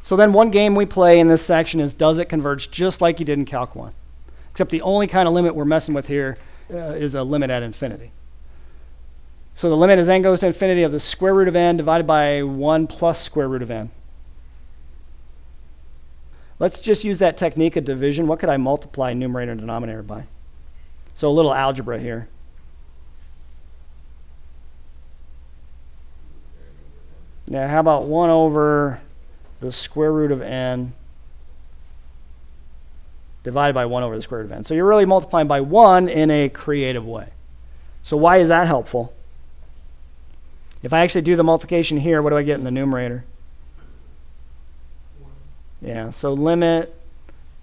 So then one game we play in this section is, does it converge just like you did in Calc 1? Except the only kind of limit we're messing with here is a limit at infinity. So the limit as n goes to infinity of the square root of n divided by 1 plus square root of n. Let's just use that technique of division. What could I multiply numerator and denominator by? So a little algebra here. Now, how about 1 over the square root of n divided by 1 over the square root of n? So you're really multiplying by 1 in a creative way. So why is that helpful? If I actually do the multiplication here, what do I get in the numerator? Yeah, so limit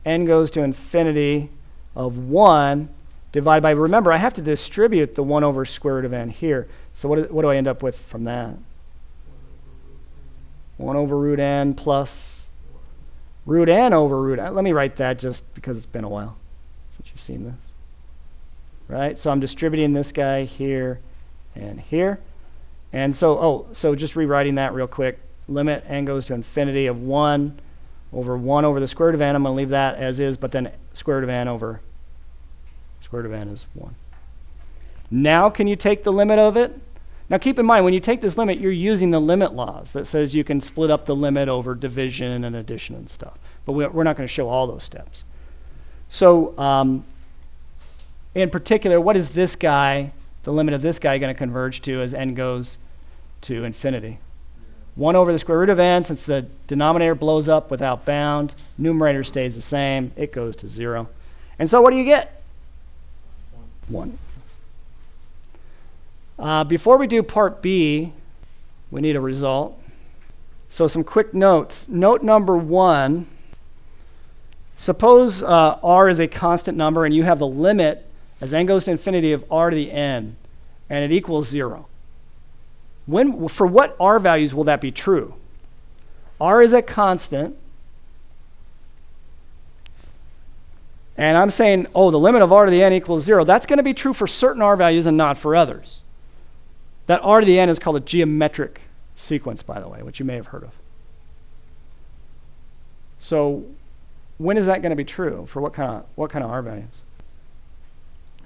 n goes to infinity of 1 divided by, remember, I have to distribute the 1 over square root of n here. So what do I end up with from that? 1 over root n plus root n over root n. Let me write that just because it's been a while since you've seen this. Right? So I'm distributing this guy here and here. And so, so just rewriting that real quick. Limit n goes to infinity of 1 over 1 over the square root of n. I'm going to leave that as is, but then square root of n over square root of n is 1. Now can you take the limit of it? Now keep in mind, when you take this limit, you're using the limit laws that says you can split up the limit over division and addition and stuff. But we're not going to show all those steps. So in particular, what is this guy, the limit of this guy, going to converge to as n goes to infinity? 1 over the square root of n, since the denominator blows up without bound, numerator stays the same, it goes to 0. And so what do you get? 1. Before we do part B, we need a result. So some quick notes. Note number 1, suppose r is a constant number and you have the limit as n goes to infinity of r to the n, and it equals 0. For what r values will that be true? R is a constant, and I'm saying, the limit of r to the n equals 0. That's going to be true for certain r values and not for others. That r to the n is called a geometric sequence, by the way, which you may have heard of. So when is that going to be true? For what kind of r values?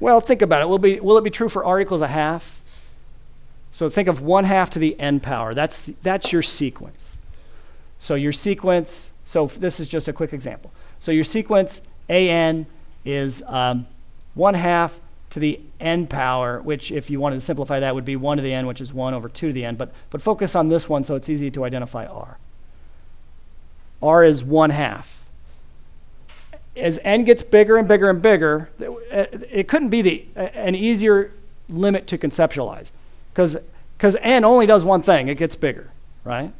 Well, think about it. Will it be true for r equals a half? So think of 1/2 to the n power. That's your sequence. So your sequence, so this is just a quick example. So your sequence an is 1/2 to the n power, which if you wanted to simplify that would be 1 to the n, which is 1 over 2 to the n. But focus on this one so it's easy to identify r. R is 1/2. As n gets bigger and bigger and bigger, it couldn't be an easier limit to conceptualize. Because n only does one thing, it gets bigger, right?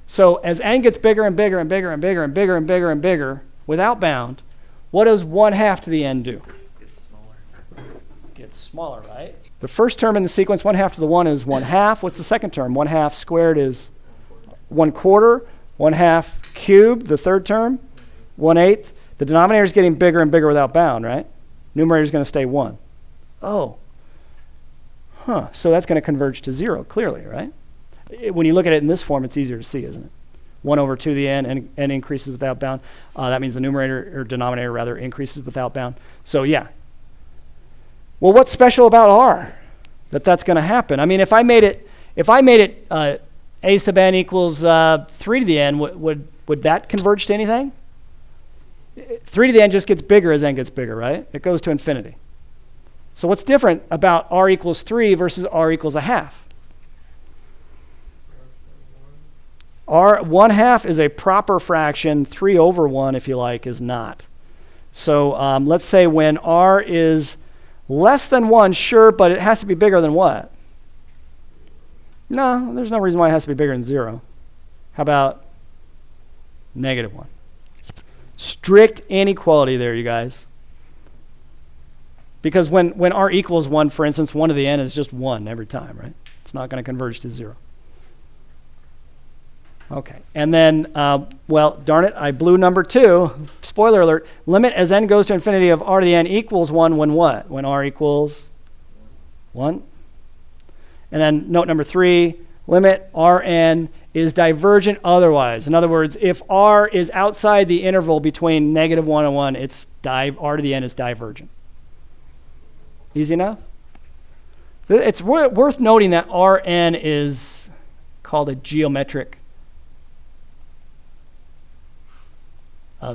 So as n gets bigger and bigger and bigger and bigger and bigger and bigger and bigger, without bound, what does 1/2 to the n do? Gets smaller. Gets smaller, right? The first term in the sequence, 1/2 to the 1 is 1/2. What's the second term? 1/2 squared is 1/4. 1/2 cubed, the third term, 1/8. The denominator is getting bigger and bigger without bound, right? Numerator is going to stay 1. So that's going to converge to 0, clearly, right? When you look at it in this form, it's easier to see, isn't it? 1 over 2 to the n, and n increases without bound. That means the numerator, or denominator rather, increases without bound. So yeah. Well, what's special about r that's going to happen? I mean, if I made it a sub n equals 3 to the n, would that converge to anything? 3 to the n just gets bigger as n gets bigger, right? It goes to infinity. So what's different about r equals 3 versus r equals 1/2? R 1/2 is a proper fraction. 3 over 1, if you like, is not. So let's say when r is less than 1, sure, but it has to be bigger than what? No, there's no reason why it has to be bigger than 0. How about -1? Strict inequality there, you guys. Because when r equals 1, for instance, 1 to the n is just 1 every time, right? It's not going to converge to 0. Okay, and then, well, darn it, I blew number 2. Spoiler alert. Limit as n goes to infinity of r to the n equals 1 when what? When r equals 1. And then note number 3, limit Rn is divergent otherwise. In other words, if R is outside the interval between -1 and 1, R to the n is divergent. Easy enough? It's worth noting that Rn is called a geometric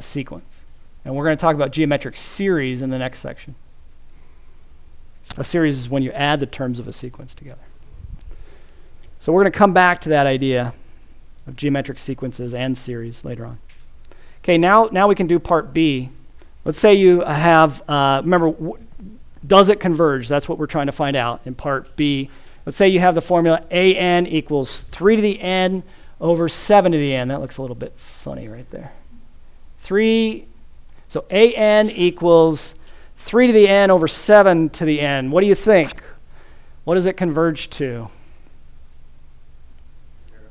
sequence. And we're going to talk about geometric series in the next section. A series is when you add the terms of a sequence together. So we're going to come back to that idea of geometric sequences and series later on. Okay, now we can do part B. Let's say you have, remember, does it converge? That's what we're trying to find out in part B. Let's say you have the formula an equals 3 to the n over 7 to the n. That looks a little bit funny right there. So an equals 3 to the n over 7 to the n. What do you think? What does it converge to? 0.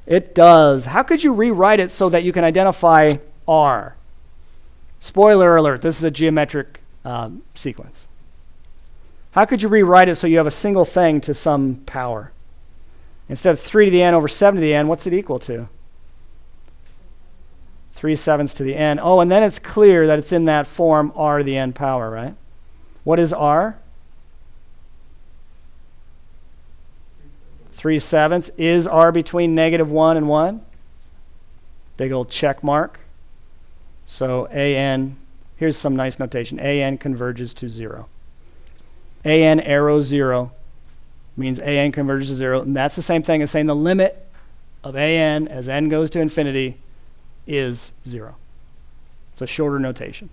It does. How could you rewrite it so that you can identify R? Spoiler alert, this is a geometric sequence. How could you rewrite it so you have a single thing to some power? Instead of 3 to the n over 7 to the n, what's it equal to? 3/7 to the n. Oh, and then it's clear that it's in that form r to the n power, right? What is r? 3/7. Is r between -1 and 1? Big old check mark. So an, here's some nice notation. An converges to 0. An arrow 0 means an converges to 0. And that's the same thing as saying the limit of an as n goes to infinity is 0. It's a shorter notation.